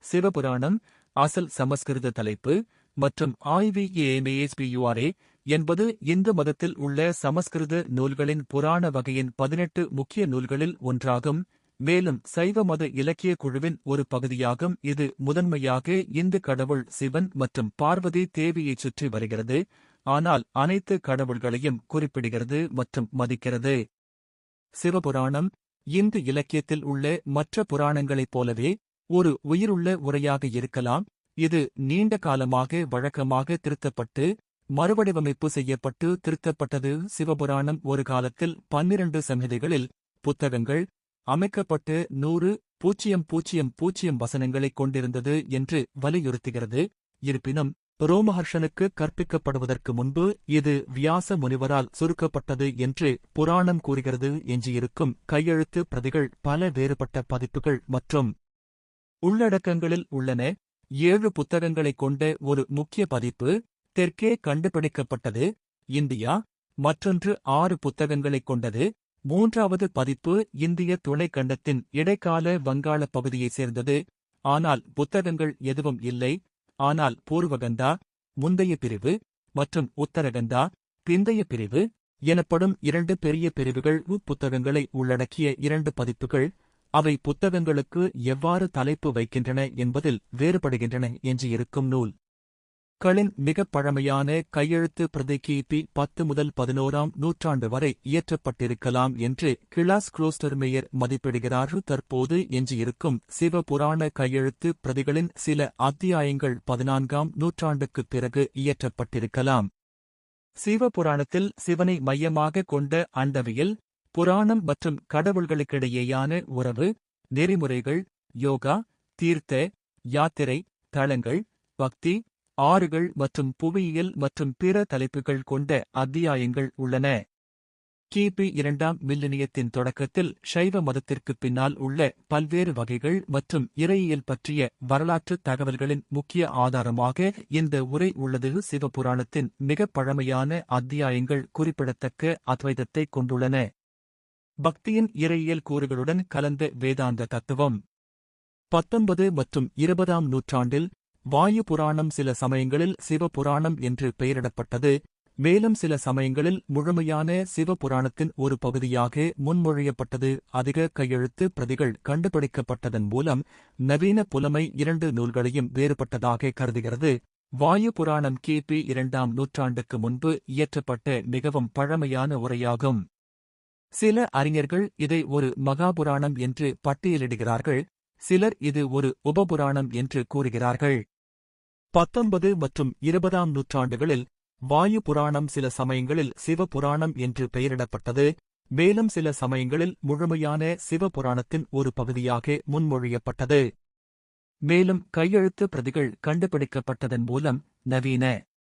சிவபுராணம், அசல் சமஸ்கிருத தலைப்பு, மற்றும் IVAMASPURA என்பது இந்து மதத்தில் உள்ள சமஸ்கிருத நூல்களின் புராண வகையின் 18 முக்கிய நூல்களில் ஒன்றாகும். மேலும் சைவ மத இலக்கிய குழுவின் ஒரு பகுதியாகும். இது முதன்மையாக இந்து கடவுள் சிவன் மற்றும் பார்வதி தேவியைச் சுற்றி வருகிறது, ஆனால் அனைத்து கடவுள்களையும் குறிப்பிடுகிறது மற்றும் மதிக்கிறது. சிவபுராணம் இந்து இலக்கியத்தில் உள்ள மற்ற புராணங்களைப் போலவே ஒரு உயிருள்ள உரையாக இருக்கலாம். இது நீண்ட காலமாக வழக்கமாக திருத்தப்பட்டு மறுவடிவமைப்பு செய்யப்பட்டு திருத்தப்பட்டது. சிவபுராணம் ஒரு காலத்தில் 12 சம்ஹிதைகளில் புத்தகங்கள் அமைக்கப்பட்டு 100,000 வசனங்களைக் கொண்டிருந்தது என்று வலியுறுத்துகிறது. இருப்பினும் ரோமஹர்ஷனுக்கு கற்பிக்கப்படுவதற்கு முன்பு இது வியாச முனிவரால் சுருக்கப்பட்டது என்று புராணம் கூறுகிறது. எஞ்சியிருக்கும் கையெழுத்து பிரதிகள் பல வேறுபட்ட பதிப்புகள் மற்றும் உள்ளடக்கங்களில் உள்ளன. 7 புத்தகங்களைக் கொண்ட ஒரு முக்கிய பதிப்பு தெற்கே கண்டுபிடிக்கப்பட்டது, இந்தியா. மற்றொன்று 6 புத்தகங்களைக் கொண்டது. 3வது பதிப்பு இந்திய துணைக்கண்டத்தின் இடைக்கால வங்காள பகுதியைச் சேர்ந்தது. ஆனால் புத்தகங்கள் எதுவும் இல்லை. ஆனால் பூர்வகந்தா முந்தைய பிரிவு மற்றும் உத்தரகந்தா பிந்தைய பிரிவு எனப்படும் 2 பெரிய பிரிவுகள் புத்தகங்களை உள்ளடக்கிய 2 பதிப்புகள். அவை புத்தகங்களுக்கு எவ்வாறு தலைப்பு வைக்கின்றன என்பதில் வேறுபடுகின்றன. என்று இருக்கும் நூல் களின் மிகப் பழமையான கையெழுத்து பிரதி கிபி 10 முதல் 11ஆம் நூற்றாண்டு வரை இயற்றப்பட்டிருக்கலாம் என்று கிளாஸ் குளோஸ்டர்மேயர் மதிப்பிடுகிறார். தற்போது எஞ்சியிருக்கும் சிவ புராண கையெழுத்து பிரதிகளின் சில அத்தியாயங்கள் 14ஆம் நூற்றாண்டுக்குப் பிறகு இயற்றப்பட்டிருக்கலாம். சிவபுராணத்தில் சிவனை மையமாக கொண்ட அண்டவியல், புராணம் மற்றும் கடவுள்களுக்கிடையேயான உறவு, நெறிமுறைகள், யோகா, தீர்த்த யாத்திரை, தளங்கள், பக்தி, ஆறுகள் மற்றும் புவியியல் மற்றும் பிற தலைப்புகள் கொண்ட அத்தியாயங்கள் உள்ளன. கிபி 2ஆம் மில்லினியத்தின் தொடக்கத்தில் சைவ மதத்திற்குப் பின்னால் உள்ள பல்வேறு வகைகள் மற்றும் இறையியல் பற்றிய வரலாற்று தகவல்களின் முக்கிய ஆதாரமாக இந்த உரை உள்ளது. சிவபுராணத்தின் மிகப் பழமையான அத்தியாயங்கள் குறிப்பிடத்தக்க அத்வைதத்தை கொண்டுள்ளன. பக்தியின் இறையியல் கூறுகளுடன் கலந்த வேதாந்த தத்துவம். 19 மற்றும் 20ஆம் நூற்றாண்டில் வாயு புராணம் சில சமயங்களில் சிவபுராணம் என்று பெயரிடப்பட்டது. மேலும் சில சமயங்களில் முழுமையான சிவபுராணத்தின் ஒரு பகுதியாக முன்மொழியப்பட்டது. அதிக கையெழுத்து பிரதிகள் கண்டுபிடிக்கப்பட்டதன் மூலம் நவீன புலமை 2 நூல்களையும் வேறுபட்டதாக கருதுகிறது. வாயு புராணம் கிபி 2ஆம் நூற்றாண்டுக்கு முன்பு இயற்றப்பட்ட மிகவும் பழமையான உரையாகும். சில அறிஞர்கள் இதை ஒரு மகாபுராணம் என்று பட்டியலிடுகிறார்கள். சிலர் இது ஒரு உபபுராணம் என்று கூறுகிறார்கள். 19 மற்றும் 20ஆம் நூற்றாண்டுகளில் வாயு புராணம் சில சமயங்களில் சிவபுராணம் என்று பெயரிடப்பட்டது. மேலும் சில சமயங்களில் முழுமையான சிவபுராணத்தின் ஒரு பகுதியாக முன்மொழியப்பட்டது. மேலும் கையெழுத்து பிரதிகள் கண்டுபிடிக்கப்பட்டதன் மூலம் நவீன